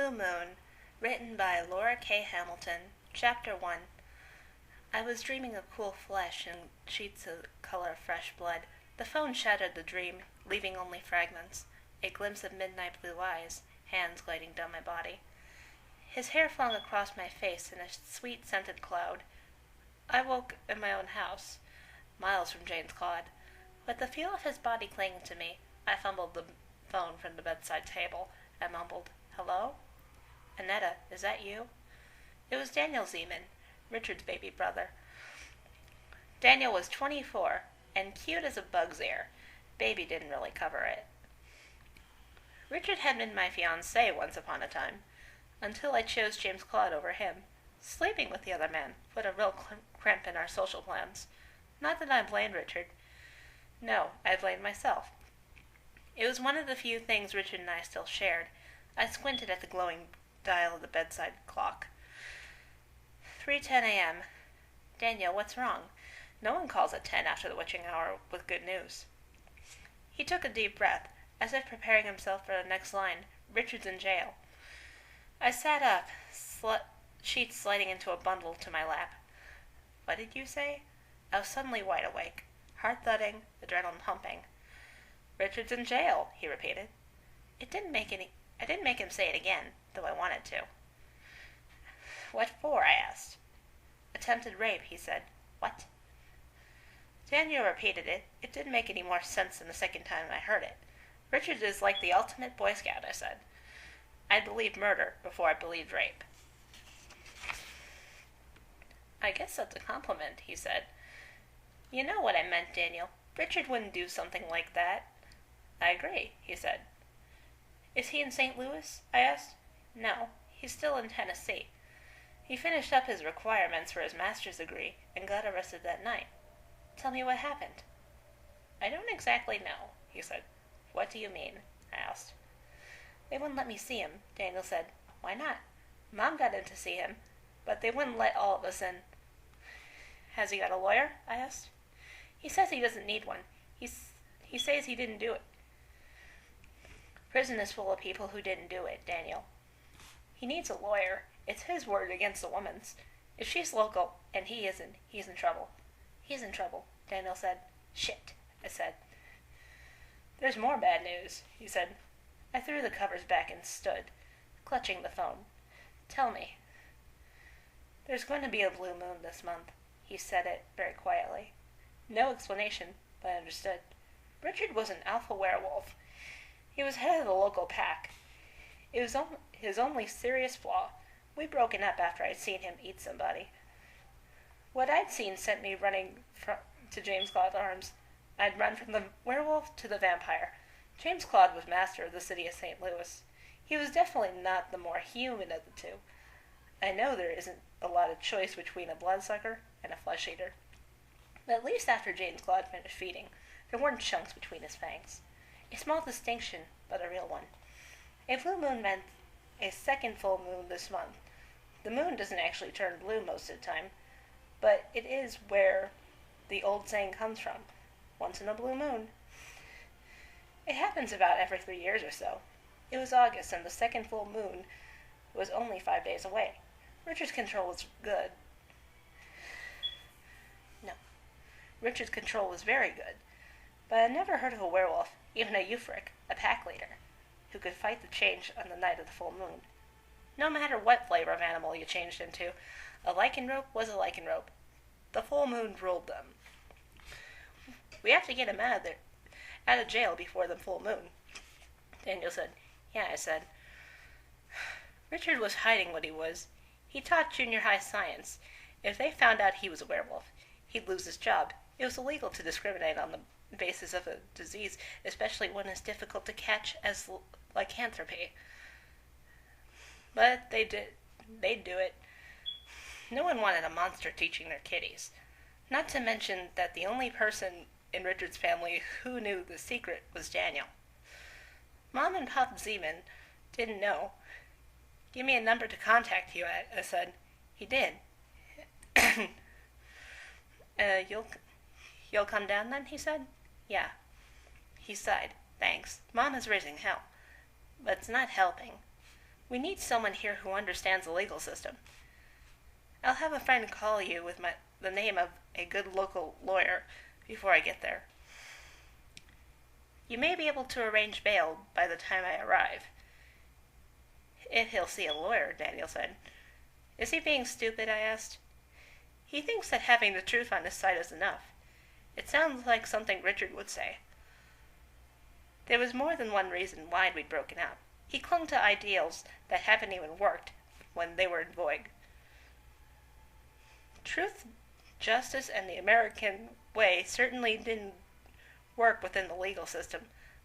Blue Moon, written by Laura K. Hamilton, Chapter 1. I was dreaming of cool flesh and sheets of color of fresh blood. The phone shattered the dream, leaving only fragments, a glimpse of midnight blue eyes, hands gliding down my body. His hair flung across my face in a sweet scented cloud. I woke in my own house, miles from Jane's cot. With the feel of his body clinging to me, I fumbled the phone from the bedside table and mumbled, "Hello? Annetta, is that you?" It was Daniel Zeman, Richard's baby brother. Daniel was 24 and cute as a bug's ear. Baby didn't really cover it. Richard had been my fiancé once upon a time, until I chose James Claude over him. Sleeping with the other man put a real crimp in our social plans. Not that I blamed Richard. No, I blamed myself. It was one of the few things Richard and I still shared. I squinted at the glowing dial of the bedside clock. 3:10 a.m. Daniel, what's wrong? No one calls at 10 after the witching hour with good news. He took a deep breath, as if preparing himself for the next line. Richard's in jail. I sat up, sheets sliding into a bundle to my lap. What did you say? I was suddenly wide awake, heart thudding, adrenaline pumping. Richard's in jail, he repeated. I didn't make him say it again, though I wanted to. What for? I asked. Attempted rape, he said. What? Daniel repeated it. It didn't make any more sense than the second time I heard it. Richard is like the ultimate Boy Scout, I said. I believed murder before I believed rape. I guess that's a compliment, he said. You know what I meant, Daniel. Richard wouldn't do something like that. I agree, he said. Is he in St. Louis? I asked. No, he's still in Tennessee. He finished up his requirements for his master's degree and got arrested that night. Tell me what happened. I don't exactly know, he said. What do you mean? I asked. They wouldn't let me see him, Daniel said. Why not? Mom got in to see him, but they wouldn't let all of us in. Has he got a lawyer? I asked. He says he doesn't need one. He says he didn't do it. Prison is full of people who didn't do it, Daniel. He needs a lawyer. It's his word against the woman's. If she's local and he isn't, he's in trouble. He's in trouble, Daniel said. Shit, I said. There's more bad news, he said. I threw the covers back and stood, clutching the phone. Tell me. There's going to be a blue moon this month. He said it very quietly. No explanation, but I understood. Richard was an alpha werewolf. He was head of the local pack. It was his only serious flaw. We'd broken up after I'd seen him eat somebody. What I'd seen sent me running to James Claude's arms. I'd run from the werewolf to the vampire. James Claude was master of the city of St. Louis. He was definitely not the more human of the two. I know there isn't a lot of choice between a bloodsucker and a flesh eater. But at least after James Claude finished feeding, there weren't chunks between his fangs. A small distinction, but a real one. A blue moon meant a second full moon this month. The moon doesn't actually turn blue most of the time, but it is where the old saying comes from. Once in a blue moon. It happens about every 3 years or so. It was August, and the second full moon was only 5 days away. Richard's control was good. No. Richard's control was very good. But I never heard of a werewolf, even a euphoric, a pack leader, who could fight the change on the night of the full moon. No matter what flavor of animal you changed into, a lycanthrope was a lycanthrope. The full moon ruled them. We have to get him out of jail before the full moon, Daniel said. Yeah, I said. Richard was hiding what he was. He taught junior high science. If they found out he was a werewolf, he'd lose his job. It was illegal to discriminate on the basis of a disease, especially one as difficult to catch as lycanthropy. But they'd do it. No one wanted a monster teaching their kiddies. Not to mention that the only person in Richard's family who knew the secret was Daniel. Mom and Pop Zeman didn't know. Give me a number to contact you at, I said. He did. You'll come down then, he said. Yeah. He sighed. Thanks. Mom is raising hell. But it's not helping. We need someone here who understands the legal system. I'll have a friend call you with the name of a good local lawyer before I get there. You may be able to arrange bail by the time I arrive. If he'll see a lawyer, Daniel said. Is he being stupid? I asked. He thinks that having the truth on his side is enough. It sounds like something Richard would say. There was more than one reason why we'd broken up. He clung to ideals that haven't even worked when they were in vogue. Truth, justice, and the American way certainly didn't work within the legal system.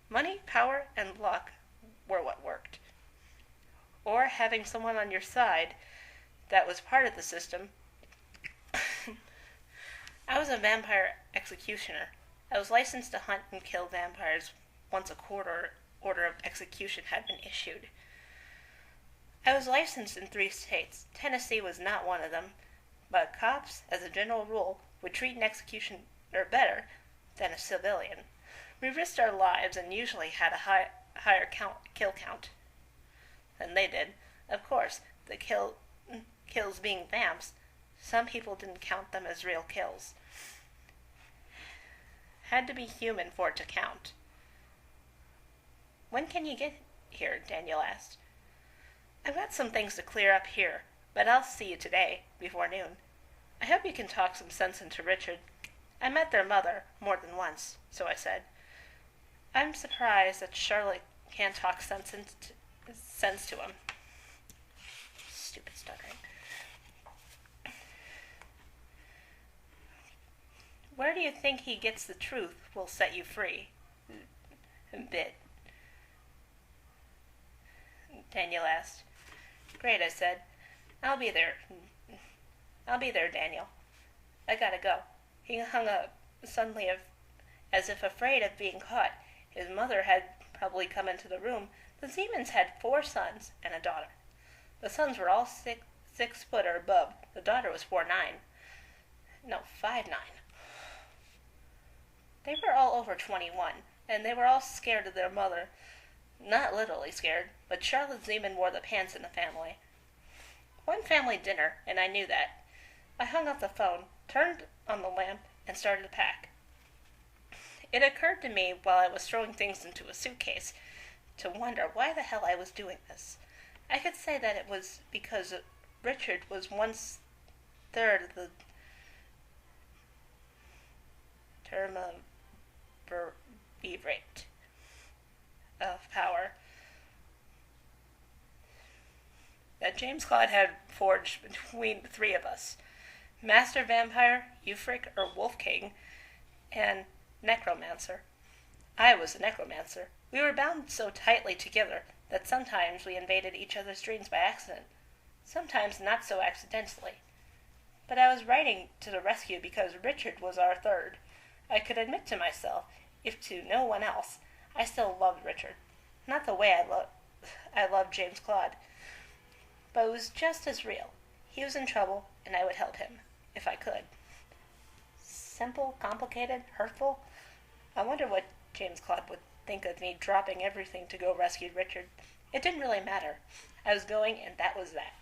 Money, power, and luck were what worked. Or having someone on your side that was part of the system. I was a vampire executioner. I was licensed to hunt and kill vampires once a quarter order of execution had been issued. I was licensed in 3 states. Tennessee was not one of them, but cops, as a general rule, would treat an executioner better than a civilian. We risked our lives and usually had a higher kill count than they did. Of course, the kills being vamps, some people didn't count them as real kills. Had to be human for it to count. When can you get here? Daniel asked. I've got some things to clear up here, but I'll see you today, before noon. I hope you can talk some sense into Richard. I met their mother more than once, so I said. I'm surprised that Charlotte can't talk sense to him. Stupid stuttering. Where do you think he gets the truth will set you free? Bit. Daniel asked. Great, I said. I'll be there, Daniel. I gotta go. He hung up suddenly as if afraid of being caught. His mother had probably come into the room. The Siemens had 4 sons and a daughter. The sons were all 6 foot or above. The daughter was 4'9". No, 5'9". They were all over 21, and they were all scared of their mother. Not literally scared, but Charlotte Zeman wore the pants in the family. One family dinner, and I knew that. I hung up the phone, turned on the lamp, and started to pack. It occurred to me while I was throwing things into a suitcase to wonder why the hell I was doing this. I could say that it was because Richard was 1/3 of the term of rate of power that James Claude had forged between the 3 of us. Master Vampire, Euphric or Wolf King, and Necromancer. I was a necromancer. We were bound so tightly together that sometimes we invaded each other's dreams by accident, sometimes not so accidentally. But I was writing to the rescue because Richard was our 3rd. I could admit to myself, if to no one else, I still loved Richard. Not the way I loved James Claude, but it was just as real. He was in trouble, and I would help him, if I could. Simple, complicated, hurtful? I wonder what James Claude would think of me dropping everything to go rescue Richard. It didn't really matter. I was going, and that was that.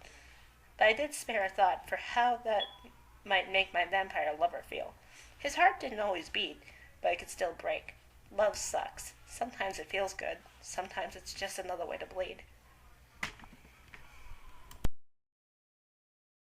But I did spare a thought for how that might make my vampire lover feel. His heart didn't always beat, but it could still break. Love sucks. Sometimes it feels good. Sometimes it's just another way to bleed.